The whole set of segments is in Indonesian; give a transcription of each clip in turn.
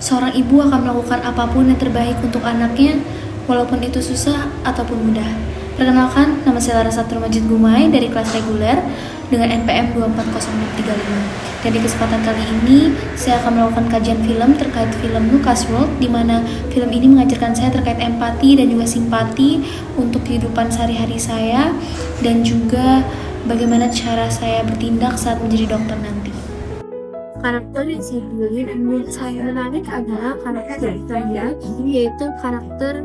Seorang ibu akan melakukan apapun yang terbaik untuk anaknya, walaupun itu susah ataupun mudah. Perkenalkan, nama saya Larasat Majid Gumai dari kelas reguler dengan NPM 24035. Dan di kesempatan kali ini, saya akan melakukan kajian film terkait film Lucas World, di mana film ini mengajarkan saya terkait empati dan juga simpati untuk kehidupan sehari-hari saya, dan juga bagaimana cara saya bertindak saat menjadi dokter nanti. Karakter yang saya pilih dan menurut saya menarik adalah karakter saya, yaitu karakter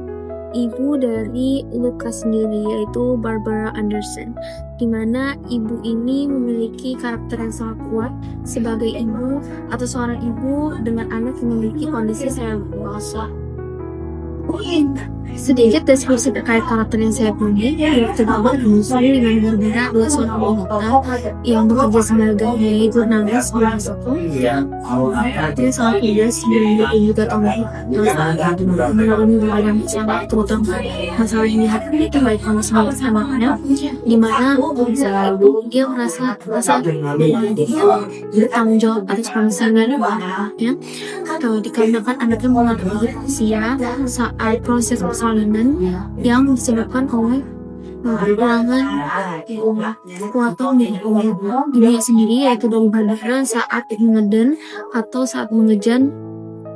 ibu dari Lucas sendiri, yaitu Barbara Anderson, di mana ibu ini memiliki karakter yang sangat kuat sebagai ibu atau seorang ibu dengan anak yang memiliki kondisi cerebral palsy. Sedikit deskripsi terkait karakter yang saya pilih, yaitu bahwa menyusui dengan Barbara adalah seorang wanita yang bekerja sebagai jurnalis di Soko. Dia sangat cerdas dan juga tahu mengalami berbagai masalah, terutama masalah yang dihadapi terkait sama anaknya, di mana dia merasa dirinya bertanggung jawab atas kondisinya anaknya, dikarenakan anaknya mengalami usia saat proses persalinan yang disebabkan oleh kekurangan kekuatan dari dirinya sendiri, yaitu dari Barbara saat mengeden atau saat mengejan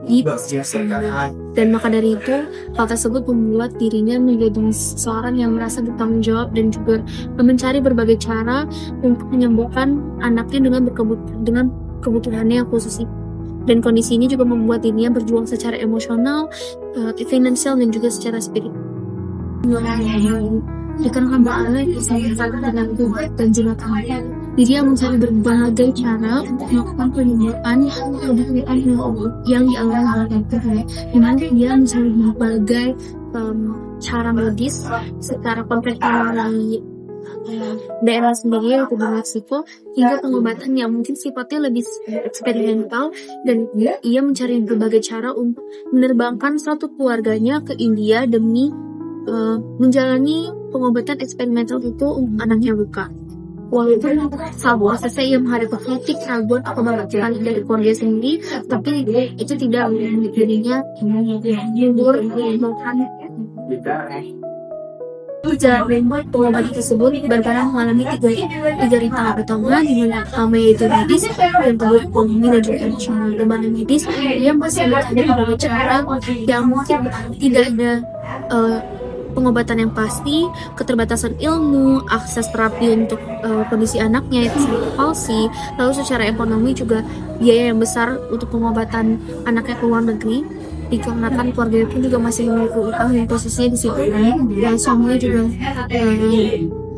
di persalinan. Dan maka dari itu, hal tersebut membuat dirinya menjadi seorang yang merasa bertanggung jawab dan juga mencari berbagai cara untuk menyembuhkan anaknya dengan kebutuhannya yang khusus. Dan kondisi ini juga membuat dirinya berjuang secara emosional, finansial, dan juga secara spiritual. Dikarenakan Barbara disayangkan dengan Tuhan dan juga Tuhan, dirinya mencari berbagai cara untuk melakukan penyembuhan yang dialami oleh Tuhan, di mana dia mencari berbagai cara medis secara konkret dari daerah sendiri, yaitu di Meksiko, hingga pengobatan yang mungkin sifatnya lebih eksperimental, dan ia mencari berbagai cara untuk menerbangkan suatu keluarganya ke India demi menjalani pengobatan eksperimental itu untuk anaknya luka. Walaupun saat prosesnya ia menghadapi kritik, keraguan atau bantahan dari keluarga sendiri, tapi itu tidak membuat dirinya mundur melakukan jalan pengobatan tersebut. Barbara mengalami tiga rintangan utama, di mana pertama yaitu medis, yang kedua ekonomi, dan juga emosional. Di mana medis, ia masih mencari berbagai cara yang mungkin tidak ada pengobatan yang pasti, keterbatasan ilmu, akses terapi untuk kondisi anaknya yaitu cerebral palsy. Lalu secara ekonomi juga biaya yang besar untuk pengobatan anaknya ke luar negeri, dikarenakan keluarga pun juga masih memiliki utang yang posisinya di situ, dan suaminya juga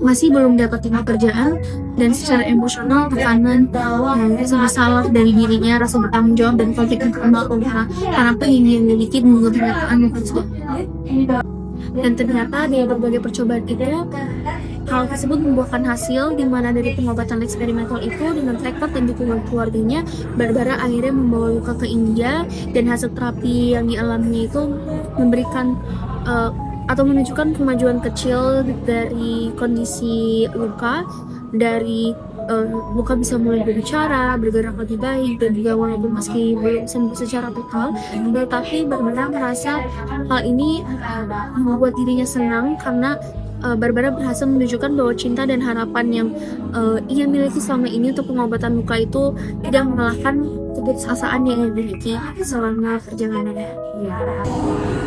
masih belum dapat pekerjaan. Dan secara emosional, tekanan, rasa bersalah dari dirinya, rasa bertanggung jawab, dan konflik internal karena pengen memiliki menurut kenyataan yang tersebut. Dan ternyata dari berbagai percobaan itu, hal tersebut membuahkan hasil, di mana dari pengobatan eksperimental itu dengan tekad dan dukungan keluarganya, Barbara akhirnya membawa luka ke India, dan hasil terapi yang dialaminya itu memberikan atau menunjukkan kemajuan kecil dari kondisi luka. Dari luka bisa mulai berbicara, bergerak lebih baik, dan juga walaupun meski belum sembuh secara total, tetapi Barbara merasa hal ini membuat dirinya senang karena Barbara berhasil menunjukkan bahwa cinta dan harapan yang ia miliki selama ini untuk pengobatan luka itu tidak mengalahkan keputusasaan yang ia miliki selama perjalanannya.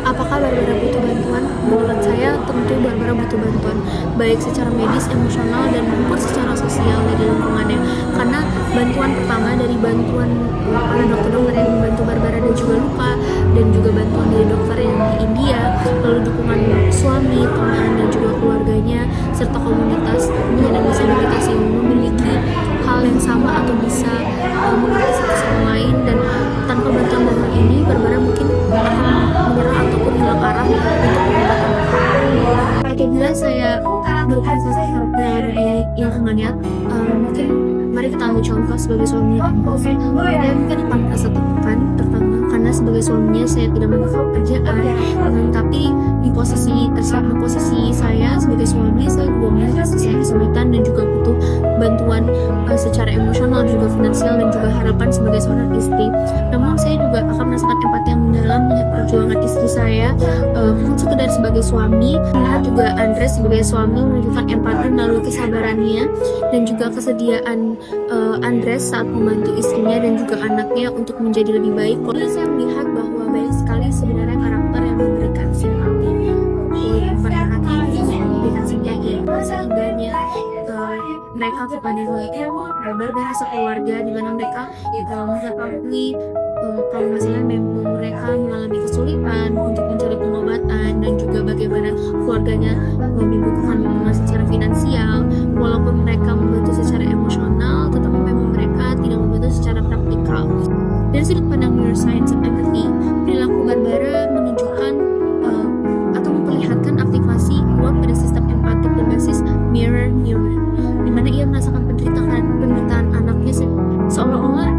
Apakah Barbara butuh bantuan? Menurut saya tentu Barbara butuh bantuan, baik secara medis, emosional, dan maupun secara sosial dari lingkungannya. Karena bantuan pertama dari bantuan para dokter-dokter yang membantu Barbara dan juga luka, dan juga bantuan dari dokter yang di India, lalu dukungan suami, teman, dan juga keluarganya, serta komunitas penyandang disabilitas yang memiliki hal yang sama atau bisa mengerti satu sama lain. Dan tanpa bantuan ini, Barbara mungkin akan menyerah ataupun hilang arah untuk pengobatan. Apabila saya berproses dari lingkungannya, mungkin mari kita ambil contoh sebagai suami dan mungkin akan merasa tertekan, pertama karena sebagai suaminya saya tidak memiliki pekerjaan, tapi di posisi saya sebagai suami, saya juga merasa kesulitan dan juga butuh bantuan secara emosional, juga finansial, dan juga harapan sebagai seorang istri. Namun saya juga akan merasakan empati yang perjuangan istri saya, bukan sekedar sebagai suami, melihat juga Andres sebagai suami menunjukkan empati melalui kesabarannya dan juga kesediaan Andres saat membantu istrinya dan juga anaknya untuk menjadi lebih baik. Jadi saya melihat bahwa banyak sekali sebenarnya karakter yang memberikan simpati kepada anak ini, memberikan simpati sehingganya mereka kepada berbahasa keluarga di mana mereka mengetahui kalau misalnya memang mereka mengalami kesulitan untuk mencari pengobatan dan juga bagaimana keluarganya membutuhkan dukungan secara finansial, walaupun mereka membantu secara emosional tetapi memang mereka tidak membantu secara praktikal. Dari sudut pandang neuroscience and empathy, perilaku Barbara menunjukkan atau memperlihatkan aktivasi ruang pada sistem empatik berbasis mirror neuron, di mana ia merasakan penderitaan anaknya seolah-olah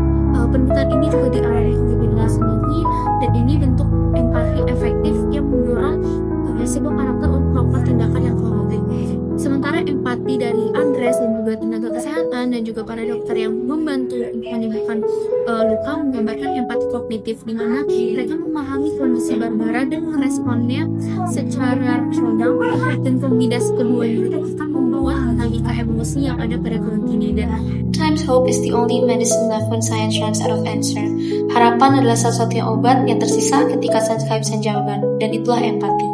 penderitaan ini juga dialami oleh dirinya sendiri, dan ini bentuk empati efektif yang mendorong sebuah karakter untuk melakukan tindakan yang konkret. Sementara empati dari Andres dan juga tenaga kesehatan dan juga para dokter yang membantu untuk menyembuhkan luka menggambarkan empati kognitif, di mana mereka memahami kondisi Barbara dan meresponnya secara rasional, dan kombinasi keduanya itu akan membuat dinamika emosi yang ada pada kelompoknya. Dan Sometimes hope is the only medicine left when science runs out of answer. Harapan adalah satu-satunya obat yang tersisa ketika sains kehabisan jawaban, dan itulah empati.